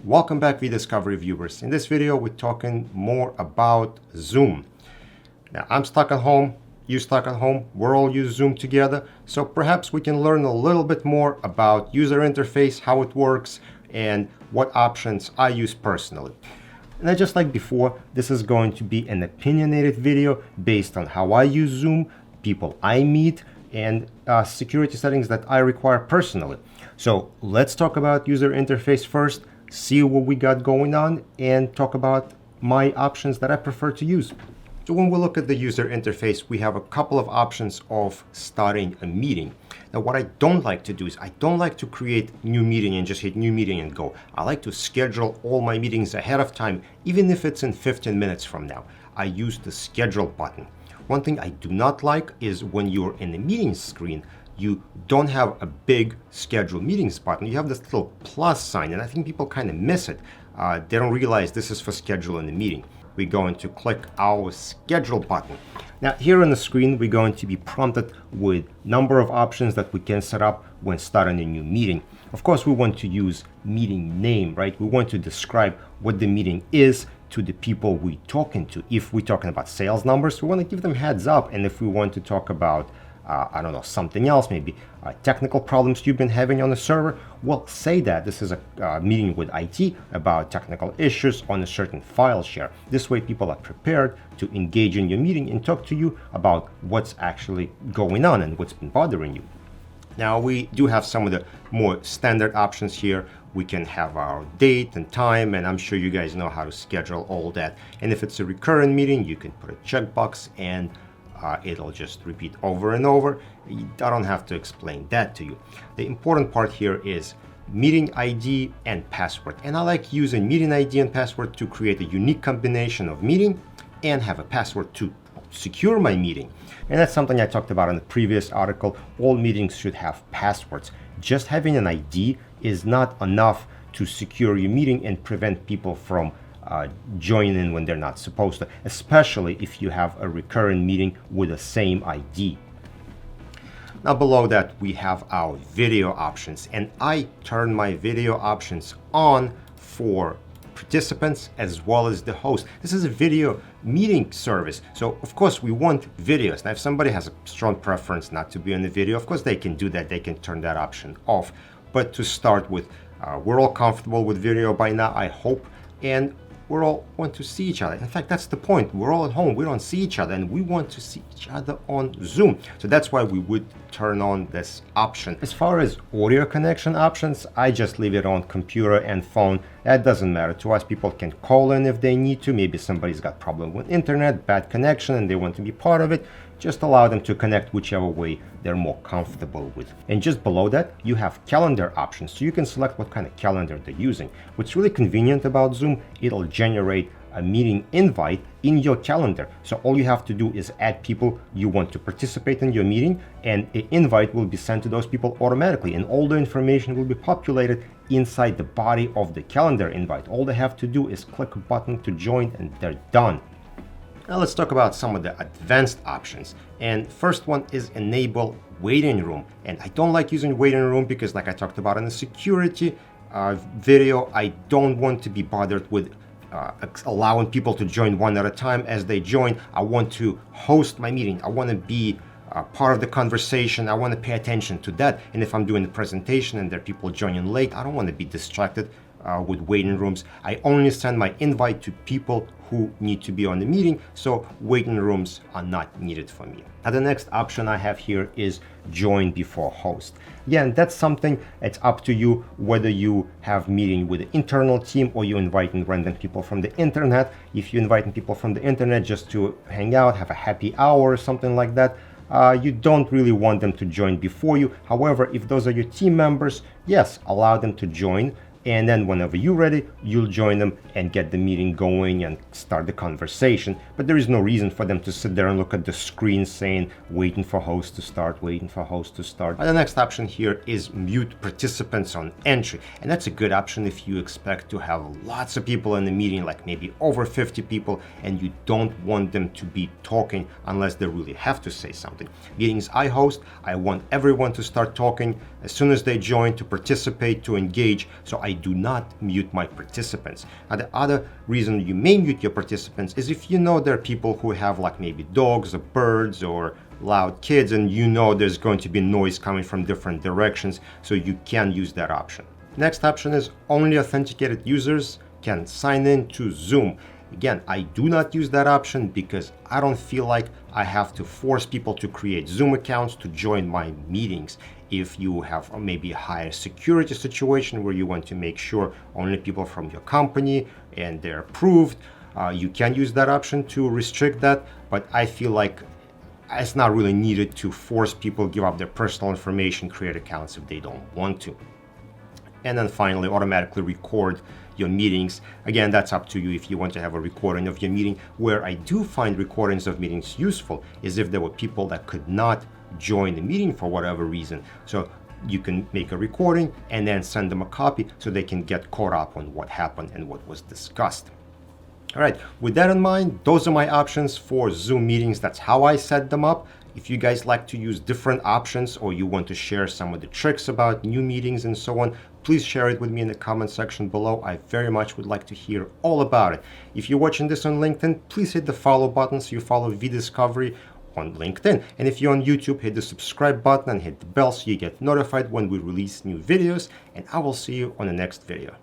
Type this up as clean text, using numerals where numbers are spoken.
Welcome back, VDiscovery viewers. In this video, we're talking more about Zoom. Now, I'm stuck at home, you're stuck at home, we're all use Zoom together, so perhaps we can learn a little bit more about user interface, how it works, and what options I use personally. And just like before, this is going to be an opinionated video based on how I use Zoom, people I meet, and security settings that I require personally. So let's talk about user interface first, see what we got going on, and talk about my options that I prefer to use. So when we look at the user interface, we have a couple of options of starting a meeting. Now, what I don't like to do is I don't like to create new meeting and just hit new meeting and go. I like to schedule all my meetings ahead of time, even if it's in 15 minutes from now. I use the schedule button. One thing I do not like is when you're in the meeting screen, you don't have a big schedule meetings button. You have this little plus sign, and I think people kind of miss it. They don't realize this is for scheduling the meeting. We're going to click our schedule button. Now here on the screen, we're going to be prompted with number of options that we can set up when starting a new meeting. Of course, we want to use meeting name, right? We want to describe what the meeting is to the people we're talking to. If we're talking about sales numbers, we want to give them heads up. And if we want to talk about I don't know, something else, maybe technical problems you've been having on the server, well, say that this is a meeting with IT about technical issues on a certain file share. This way people are prepared to engage in your meeting and talk to you about what's actually going on and what's been bothering you. Now, we do have some of the more standard options here. We can have our date and time, and I'm sure you guys know how to schedule all that. And if it's a recurrent meeting, you can put a checkbox and it'll just repeat over and over. I don't have to explain that to you. The important part here is meeting ID and password. And I like using meeting ID and password to create a unique combination of meeting and have a password to secure my meeting. And that's something I talked about in the previous article. All meetings should have passwords. Just having an ID is not enough to secure your meeting and prevent people from join in when they're not supposed to, especially if you have a recurrent meeting with the same ID. Now below that, we have our video options, and I turn my video options on for participants as well as the host. This is a video meeting service, so of course we want videos. Now if somebody has a strong preference not to be on the video, of course they can do that, they can turn that option off. But to start with, we're all comfortable with video by now, I hope, and we all want to see each other. In fact, that's the point. We're all at home, we don't see each other, and we want to see each other on Zoom. So that's why we would turn on this option. As far as audio connection options, I just leave it on computer and phone. That doesn't matter to us. People can call in if they need to. Maybe somebody's got problem with internet, bad connection, and they want to be part of it. Just allow them to connect whichever way they're more comfortable with. And just below that, you have calendar options. So you can select what kind of calendar they're using. What's really convenient about Zoom, it'll generate a meeting invite in your calendar. So all you have to do is add people you want to participate in your meeting, and an invite will be sent to those people automatically, and all the information will be populated inside the body of the calendar invite. All they have to do is click a button to join, and they're done. Now let's talk about some of the advanced options. And first one is enable waiting room. And I don't like using waiting room because, like I talked about in the security video, I don't want to be bothered with allowing people to join one at a time as they join. I want to host my meeting. I want to be part of the conversation. I want to pay attention to that. And if I'm doing the presentation and there are people joining late, I don't want to be distracted with waiting rooms. I only send my invite to people who need to be on the meeting, so waiting rooms are not needed for me. Now the next option I have here is join before host. Again, that's something, it's up to you whether you have meeting with the internal team or you're inviting random people from the internet. If you're inviting people from the internet just to hang out, have a happy hour or something like that, you don't really want them to join before you. However, if those are your team members, yes, allow them to join. And then whenever you're ready, you'll join them and get the meeting going and start the conversation. But there is no reason for them to sit there and look at the screen saying, waiting for host to start, waiting for host to start. And the next option here is mute participants on entry. And that's a good option if you expect to have lots of people in the meeting, like maybe over 50 people, and you don't want them to be talking unless they really have to say something. Meetings I host, I want everyone to start talking as soon as they join, to participate, to engage. So I do not mute my participants. And the other reason you may mute your participants is if you know there are people who have like maybe dogs or birds or loud kids, and you know there's going to be noise coming from different directions, so you can use that option. Next option is only authenticated users can sign in to Zoom. Again, I do not use that option because I don't feel like I have to force people to create Zoom accounts to join my meetings. If you have maybe a higher security situation where you want to make sure only people from your company and they're approved, you can use that option to restrict that, but I feel like it's not really needed to force people give up their personal information, create accounts if they don't want to. And then finally, automatically record your meetings. Again, that's up to you if you want to have a recording of your meeting. Where I do find recordings of meetings useful is if there were people that could not join the meeting for whatever reason. So you can make a recording and then send them a copy so they can get caught up on what happened and what was discussed. All right, with that in mind, those are my options for Zoom meetings. That's how I set them up. If you guys like to use different options or you want to share some of the tricks about new meetings and so on, please share it with me in the comment section below. I very much would like to hear all about it. If you're watching this on LinkedIn, please hit the follow button so you follow vDiscovery on LinkedIn. And if you're on YouTube, hit the subscribe button and hit the bell so you get notified when we release new videos. And I will see you on the next video.